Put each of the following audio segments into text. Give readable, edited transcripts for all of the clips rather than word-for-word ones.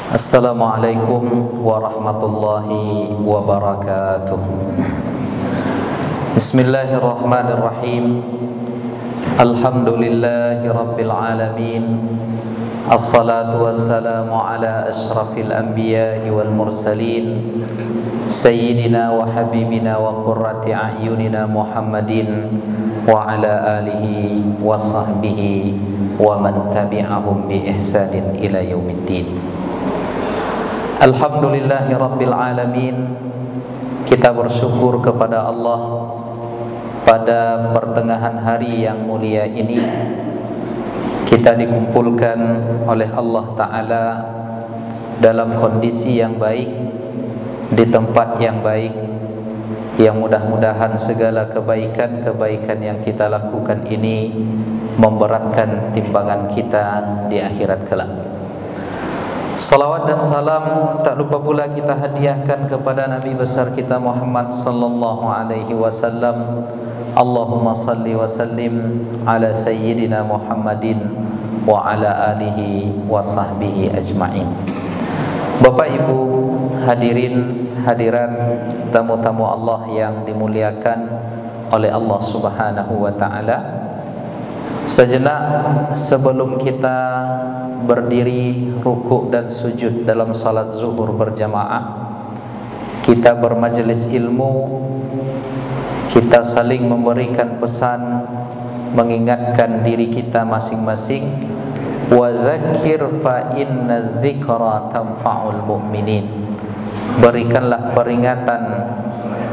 Assalamualaikum warahmatullahi wabarakatuh. Bismillahirrahmanirrahim. Alhamdulillahi rabbil alamin. Assalatu wassalamu ala ashrafil anbiya'i wal mursalin, sayyidina wa habibina wa qurrati a'yunina Muhammadin wa ala alihi wa sahbihi wa man tabi'ahum bi ihsanin ila yaumiddin. Alhamdulillahi rabbil alamin. Kita bersyukur kepada Allah pada pertengahan hari yang mulia ini kita dikumpulkan oleh Allah Ta'ala dalam kondisi yang baik, di tempat yang baik, yang mudah-mudahan segala kebaikan-kebaikan yang kita lakukan ini memberatkan timbangan kita di akhirat kelak. Salawat dan salam tak lupa pula kita hadiahkan kepada Nabi besar kita Muhammad sallallahu alaihi wasallam. Allahumma salli wa sallim ala sayyidina Muhammadin wa ala alihi wa sahbihi ajma'in. Bapak Ibu hadirin hadirat, tamu-tamu Allah yang dimuliakan oleh Allah Subhanahu wa taala. Sejenak sebelum kita berdiri rukuk dan sujud dalam salat zuhur berjamaah, kita bermajelis ilmu, kita saling memberikan pesan, mengingatkan diri kita masing-masing. Wa zakir fa inna dzikra tanfa'ul mu'minin. Berikanlah peringatan,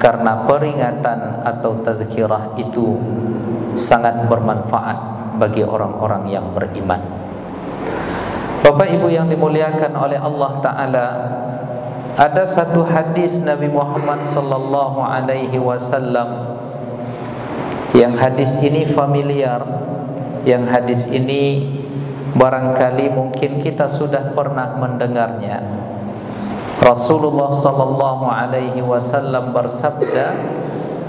karena peringatan atau tazkirah itu sangat bermanfaat bagi orang-orang yang beriman. Bapak Ibu yang dimuliakan oleh Allah Ta'ala, ada satu hadis Nabi Muhammad sallallahu alaihi wasallam yang hadis ini familiar, yang hadis ini barangkali mungkin kita sudah pernah mendengarnya. Rasulullah sallallahu alaihi wasallam bersabda,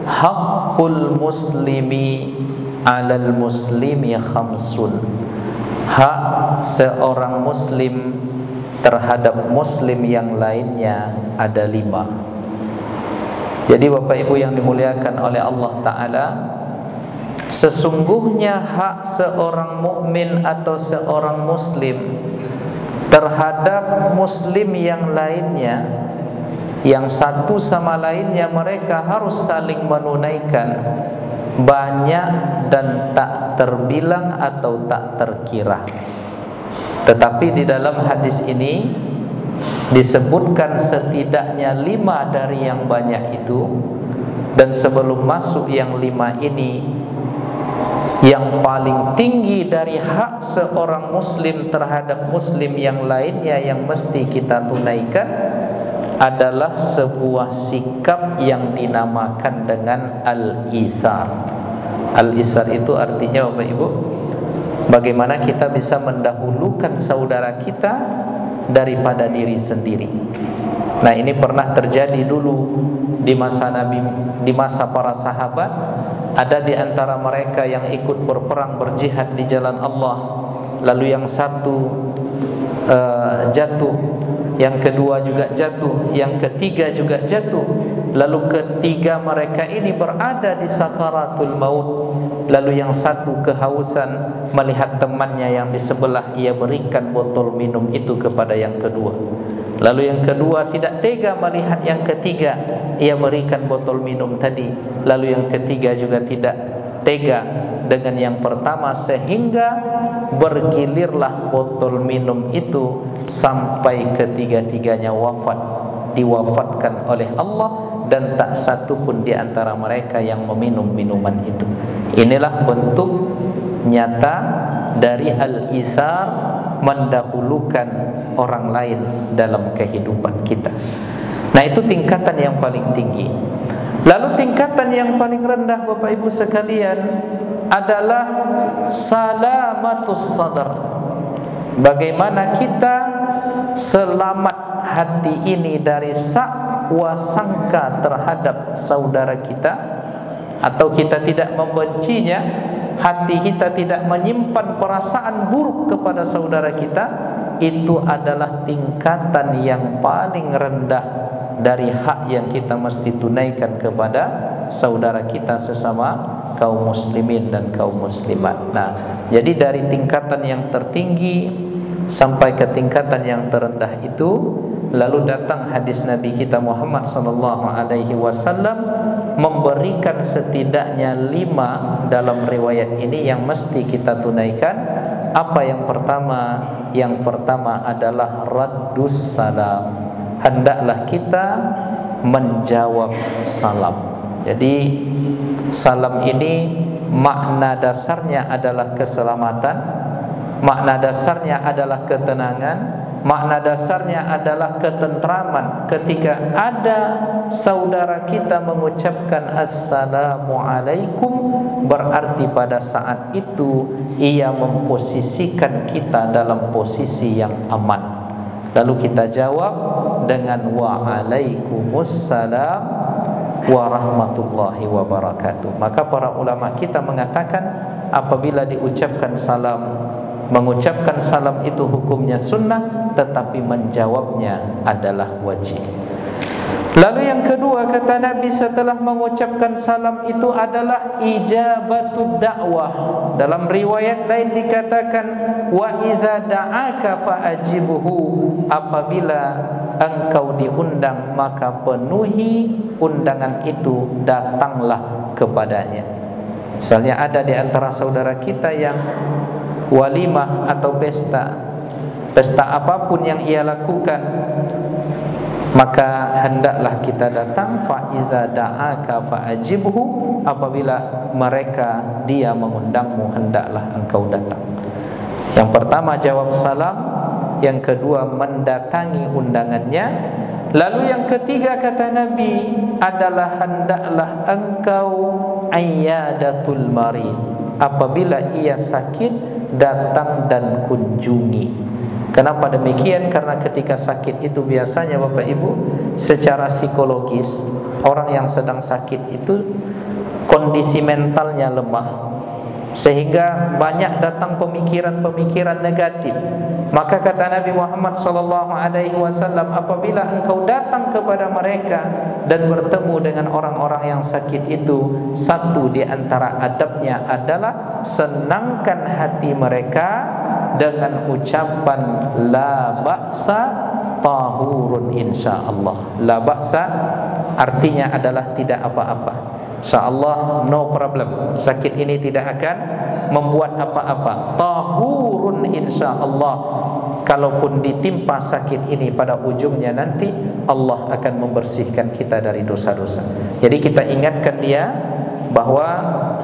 haqqul muslimi 'alal muslimi khamsun. Hak seorang muslim terhadap muslim yang lainnya ada 5. Jadi Bapak Ibu yang dimuliakan oleh Allah Ta'ala, sesungguhnya hak seorang mukmin atau seorang muslim terhadap muslim yang lainnya, yang satu sama lainnya mereka harus saling menunaikan, banyak dan tak terbilang atau tak terkira. Tetapi di dalam hadis ini disebutkan setidaknya 5 dari yang banyak itu. Dan sebelum masuk yang 5 ini, yang paling tinggi dari hak seorang muslim terhadap muslim yang lainnya yang mesti kita tunaikan adalah sebuah sikap yang dinamakan dengan al-isar. Al-isar itu artinya Bapak Ibu, bagaimana kita bisa mendahulukan saudara kita daripada diri sendiri. Nah, ini pernah terjadi dulu di masa Nabi, di masa para sahabat. Ada di antara mereka yang ikut berperang berjihad di jalan Allah, lalu yang satu jatuh, yang kedua juga jatuh, yang ketiga juga jatuh. Lalu ketiga mereka ini berada di sakaratul maut. Lalu yang satu kehausan melihat temannya yang di sebelah, ia berikan botol minum itu kepada yang kedua. Lalu yang kedua tidak tega melihat yang ketiga, ia berikan botol minum tadi. Lalu yang ketiga juga tidak tega dengan yang pertama, sehingga bergilirlah botol minum itu sampai ketiga-tiganya wafat, diwafatkan oleh Allah, dan tak satu pun di antara mereka yang meminum minuman itu. Inilah bentuk nyata dari al-isar, mendahulukan orang lain dalam kehidupan kita. Nah, itu tingkatan yang paling tinggi. Lalu tingkatan yang paling rendah Bapak Ibu sekalian adalah salamatus sadar. Bagaimana kita selamat hati ini dari sakwa sangka terhadap saudara kita, atau kita tidak membencinya, hati kita tidak menyimpan perasaan buruk kepada saudara kita, itu adalah tingkatan yang paling rendah dari hak yang kita mesti tunaikan kepada saudara kita sesama kaum muslimin dan kaum muslimat. Nah, jadi dari tingkatan yang tertinggi sampai ke tingkatan yang terendah itu, lalu datang hadis Nabi kita Muhammad sallallahu alaihi wasallam memberikan setidaknya 5 dalam riwayat ini yang mesti kita tunaikan. Apa yang pertama? Yang pertama adalah raddus salam. Hendaklah kita menjawab salam. Jadi salam ini makna dasarnya adalah keselamatan, makna dasarnya adalah ketenangan, makna dasarnya adalah ketentraman. Ketika ada saudara kita mengucapkan assalamualaikum, berarti pada saat itu ia memposisikan kita dalam posisi yang aman. Lalu kita jawab dengan waalaikumsalam warahmatullahi wabarakatuh. Maka para ulama kita mengatakan apabila diucapkan salam, mengucapkan salam itu hukumnya sunnah, tetapi menjawabnya adalah wajib. Lalu yang kedua kata Nabi setelah mengucapkan salam itu adalah ijabatud dakwah. Dalam riwayat lain dikatakan wa iza da'aka fa'ajibhu, apabila engkau diundang maka penuhi undangan itu, datanglah kepadanya. Misalnya ada di antara saudara kita yang walimah atau pesta apapun yang ia lakukan, maka hendaklah kita datang. Fa iza da'aka fa'ajibhu, apabila dia mengundangmu hendaklah engkau datang. Yang pertama jawab salam, yang kedua mendatangi undangannya, lalu yang ketiga kata Nabi adalah hendaklah engkau ayyadatul marid, apabila ia sakit datang dan kunjungi. Kenapa demikian? Karena ketika sakit itu biasanya Bapak Ibu, secara psikologis orang yang sedang sakit itu kondisi mentalnya lemah, sehingga banyak datang pemikiran-pemikiran negatif. Maka kata Nabi Muhammad SAW, apabila engkau datang kepada mereka dan bertemu dengan orang-orang yang sakit itu, satu di antara adabnya adalah senangkan hati mereka dengan ucapan la ba'sa tahurun insyaallah. La ba'sa artinya adalah tidak apa-apa, insyaallah, no problem. Sakit ini tidak akan membuat apa-apa. Tahurun insyaallah, kalaupun ditimpa sakit ini pada ujungnya nanti Allah akan membersihkan kita dari dosa-dosa. Jadi kita ingatkan dia bahwa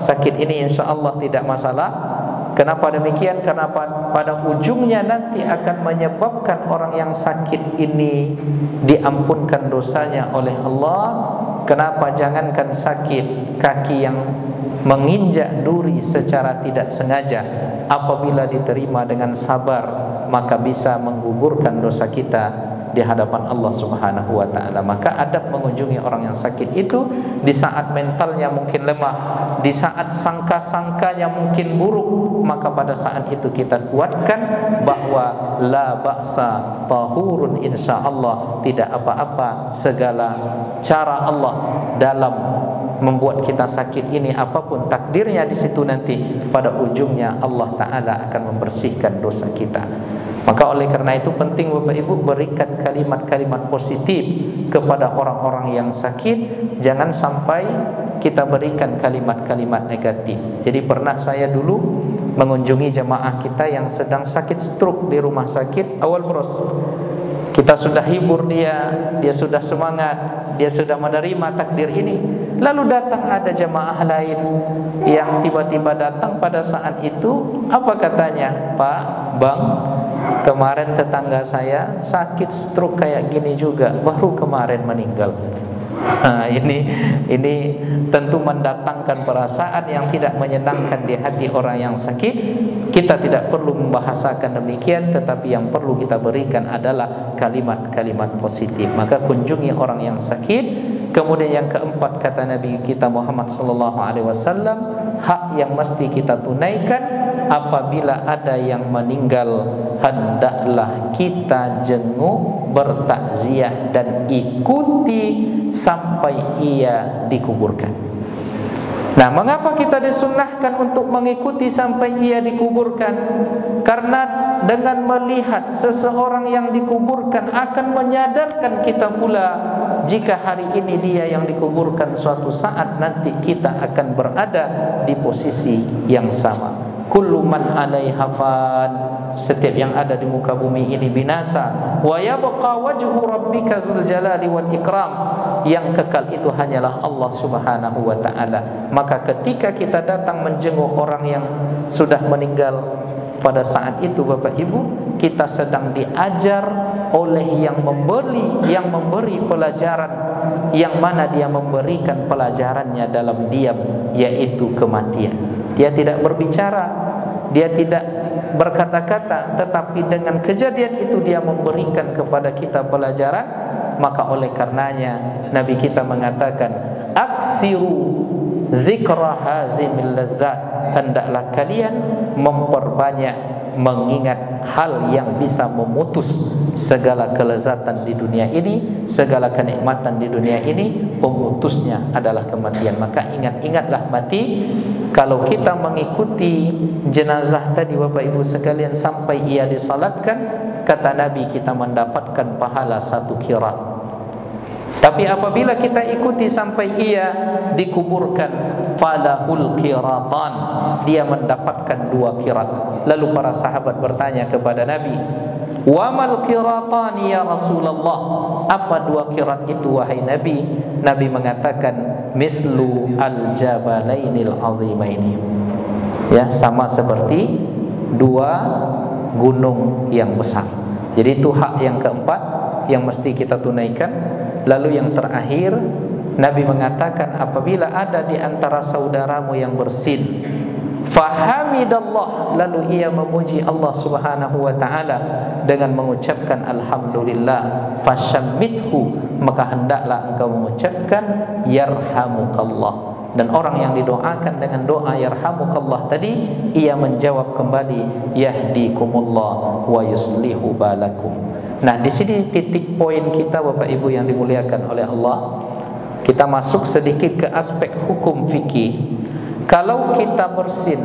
sakit ini insyaallah tidak masalah. Kenapa demikian? Karena pada ujungnya nanti akan menyebabkan orang yang sakit ini diampunkan dosanya oleh Allah. Kenapa? Jangankan sakit, kaki yang menginjak duri secara tidak sengaja, apabila diterima dengan sabar, maka bisa menggugurkan dosa kita di hadapan Allah Subhanahu wa taala. Maka adab mengunjungi orang yang sakit itu di saat mentalnya mungkin lemah, di saat sangka-sangkanya mungkin buruk, maka pada saat itu kita kuatkan bahwa la ba'sa tahurun insyaallah, tidak apa-apa, segala cara Allah dalam membuat kita sakit ini, apapun takdirnya di situ nanti pada ujungnya Allah taala akan membersihkan dosa kita. Maka oleh karena itu penting Bapak Ibu berikan kalimat-kalimat positif kepada orang-orang yang sakit. Jangan sampai kita berikan kalimat-kalimat negatif. Jadi pernah saya dulu mengunjungi jamaah kita yang sedang sakit stroke di rumah sakit Awal Bros. Kita sudah hibur dia sudah semangat, dia sudah menerima takdir ini. Lalu datang ada jamaah lain yang tiba-tiba datang pada saat itu. Apa katanya? Pak, Bang, kemarin tetangga saya sakit stroke kayak gini juga, baru kemarin meninggal. Nah, ini tentu mendatangkan perasaan yang tidak menyenangkan di hati orang yang sakit. Kita tidak perlu membahasakan demikian, tetapi yang perlu kita berikan adalah kalimat-kalimat positif. Maka kunjungi orang yang sakit. Kemudian yang keempat kata Nabi kita Muhammad SAW, hak yang mesti kita tunaikan apabila ada yang meninggal, hendaklah kita jenguk, bertakziah dan ikuti sampai ia dikuburkan. Nah, mengapa kita disunnahkan untuk mengikuti sampai ia dikuburkan? Karena dengan melihat seseorang yang dikuburkan akan menyadarkan kita pula, jika hari ini dia yang dikuburkan, suatu saat nanti kita akan berada di posisi yang sama. Kullu man 'alaiha fan, setiap yang ada di muka bumi ini binasa. Wa yabqa wajhu rabbika dzul jalali wal ikram, yang kekal itu hanyalah Allah Subhanahu wa taala. Maka ketika kita datang menjenguk orang yang sudah meninggal, pada saat itu Bapak Ibu, kita sedang diajar oleh yang memberi pelajaran, yang mana dia memberikan pelajarannya dalam diam, yaitu kematian. Dia tidak berbicara, dia tidak berkata-kata, tetapi dengan kejadian itu dia memberikan kepada kita pelajaran. Maka oleh karenanya Nabi kita mengatakan, aksiru zikra hazimil lazzat, hendaklah kalian memperbanyak mengingat hal yang bisa memutus segala kelezatan di dunia ini, segala kenikmatan di dunia ini, pemutusnya adalah kematian. Maka ingatlah mati. Kalau kita mengikuti jenazah tadi Bapak Ibu sekalian sampai ia disalatkan, kata Nabi, kita mendapatkan pahala 1 qirat. Tapi apabila kita ikuti sampai ia dikuburkan, falahul qiratan, dia mendapatkan 2 qirat. Lalu para sahabat bertanya kepada Nabi, wa mal qiratan ya Rasulullah, apa 2 qirat itu wahai Nabi? Nabi mengatakan, mislu al-jabalainil azimaini, ya, sama seperti 2 gunung yang besar. Jadi itu hak yang keempat yang mesti kita tunaikan. Lalu yang terakhir, Nabi mengatakan, apabila ada di antara saudaramu yang bersin, fahamidallah, lalu ia memuji Allah Subhanahu wa taala dengan mengucapkan alhamdulillah, fashammithu, maka hendaklah engkau mengucapkan yarhamukallah. Dan orang yang didoakan dengan doa yarhamukallah tadi, ia menjawab kembali yahdikumullah wa yuslihu balakum. Nah, di sini titik poin kita Bapak Ibu yang dimuliakan oleh Allah. Kita masuk sedikit ke aspek hukum fikih. Kalau kita bersin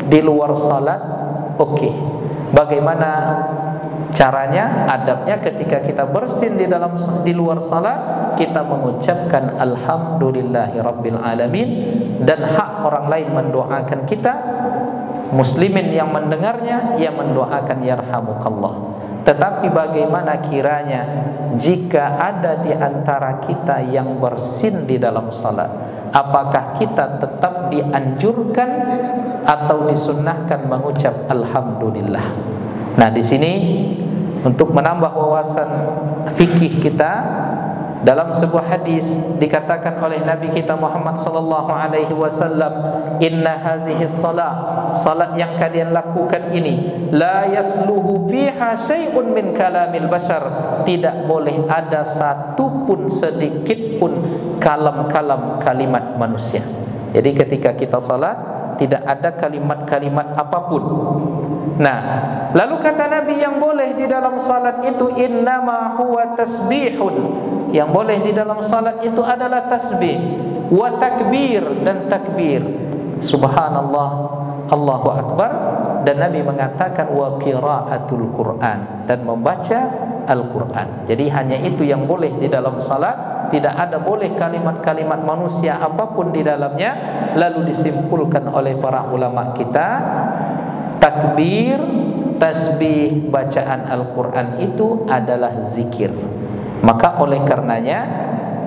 di luar salat, oke. Bagaimana caranya, adabnya ketika kita bersin di luar salat, kita mengucapkan alhamdulillahi rabbil alamin, dan hak orang lain mendoakan kita, muslimin yang mendengarnya, ia mendoakan yarhamukallah. Tetapi bagaimana kiranya jika ada di antara kita yang bersin di dalam salat? Apakah kita tetap dianjurkan atau disunnahkan mengucap alhamdulillah? Nah, di sini untuk menambah wawasan fikih kita, dalam sebuah hadis dikatakan oleh Nabi kita Muhammad sallallahu alaihi wasallam, inna hazihi salat yang kalian lakukan ini, la yasluhu fiha syai'un min kalamil bashar, tidak boleh ada satu pun sedikit pun kalam-kalam kalimat manusia. Jadi ketika kita salat tidak ada kalimat-kalimat apapun. Nah, lalu kata Nabi, yang boleh di dalam salat itu innama huwa tasbihun, yang boleh di dalam salat itu adalah tasbih, wa takbir, dan takbir, subhanallah, Allahu akbar, dan Nabi mengatakan wa qiraatul Quran, dan membaca Al-Quran. Jadi hanya itu yang boleh di dalam salat, tidak ada boleh kalimat-kalimat manusia apapun di dalamnya. Lalu disimpulkan oleh para ulama kita, takbir, tasbih, bacaan Al-Quran itu adalah zikir. Maka oleh karenanya,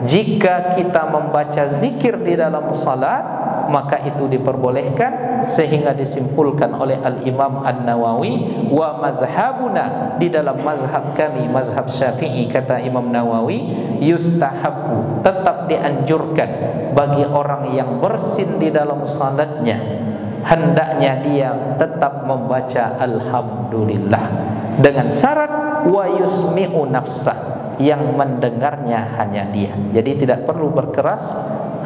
jika kita membaca zikir di dalam salat, maka itu diperbolehkan, sehingga disimpulkan oleh Al-Imam An-Nawawi, wa mazhabuna, di dalam mazhab kami, mazhab Syafi'i, kata Imam Nawawi, yustahabu, tetap dianjurkan bagi orang yang bersin di dalam salatnya, hendaknya dia tetap membaca alhamdulillah, dengan syarat wa yusmi'u nafsah, yang mendengarnya hanya dia. Jadi tidak perlu berkeras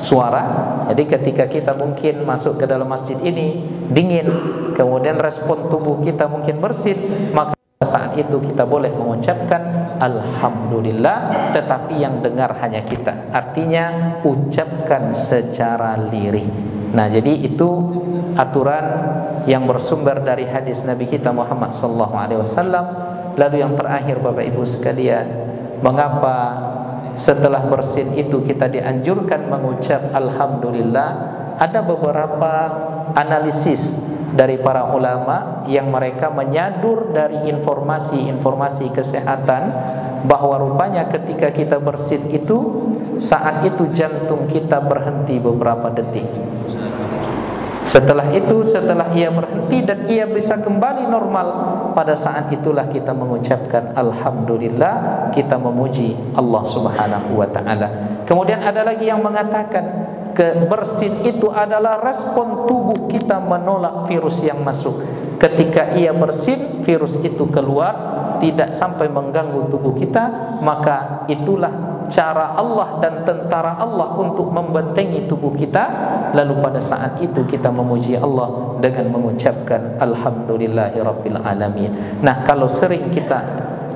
suara. Jadi ketika kita mungkin masuk ke dalam masjid ini dingin, kemudian respon tubuh kita mungkin bersin, maka saat itu kita boleh mengucapkan alhamdulillah, tetapi yang dengar hanya kita. Artinya ucapkan secara lirih. Nah, jadi itu aturan yang bersumber dari hadis Nabi kita Muhammad sallallahu alaihi wasallam. Lalu yang terakhir Bapak Ibu sekalian, mengapa setelah bersin itu kita dianjurkan mengucap alhamdulillah? Ada beberapa analisis dari para ulama yang mereka menyadur dari informasi-informasi kesehatan bahwa rupanya ketika kita bersin itu, saat itu jantung kita berhenti beberapa detik. Setelah itu, setelah ia berhenti dan ia bisa kembali normal, pada saat itulah kita mengucapkan alhamdulillah, kita memuji Allah Subhanahu wa taala. Kemudian ada lagi yang mengatakan bersin itu adalah respon tubuh kita menolak virus yang masuk. Ketika ia bersin, virus itu keluar, tidak sampai mengganggu tubuh kita, maka itulah cara Allah dan tentara Allah untuk membentengi tubuh kita. Lalu pada saat itu kita memuji Allah dengan mengucapkan alhamdulillahirabbil alamin. Nah, kalau sering kita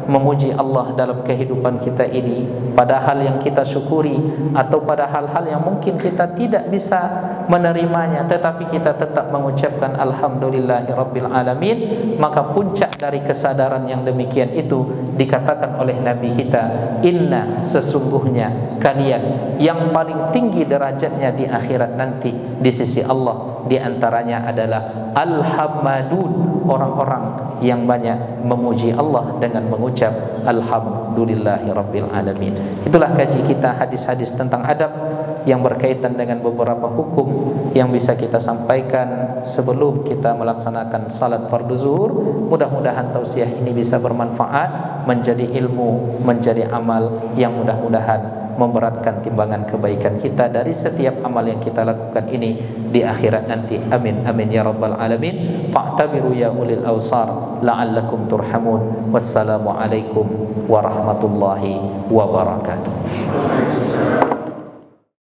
memuji Allah dalam kehidupan kita ini pada hal yang kita syukuri atau pada hal-hal yang mungkin kita tidak bisa menerimanya, tetapi kita tetap mengucapkan alhamdulillahirabbil alamin, maka puncak dari kesadaran yang demikian itu dikatakan oleh Nabi kita, inna, sesungguhnya kalian yang paling tinggi derajatnya di akhirat nanti di sisi Allah, di antaranya adalah al-hammadun, orang-orang yang banyak memuji Allah dengan mengucap alhamdulillahirabbil alamin. Itulah kaji kita hadis-hadis tentang adab yang berkaitan dengan beberapa hukum yang bisa kita sampaikan sebelum kita melaksanakan salat fardu zuhur. Mudah-mudahan tausiah ini bisa bermanfaat, menjadi ilmu, menjadi amal yang mudah-mudahan memberatkan timbangan kebaikan kita dari setiap amal yang kita lakukan ini di akhirat nanti. Amin amin ya rabbal alamin. Fa'tabiru ya ulil awsar la'allakum turhamun. Wassalamu alaikum warahmatullahi wabarakatuh.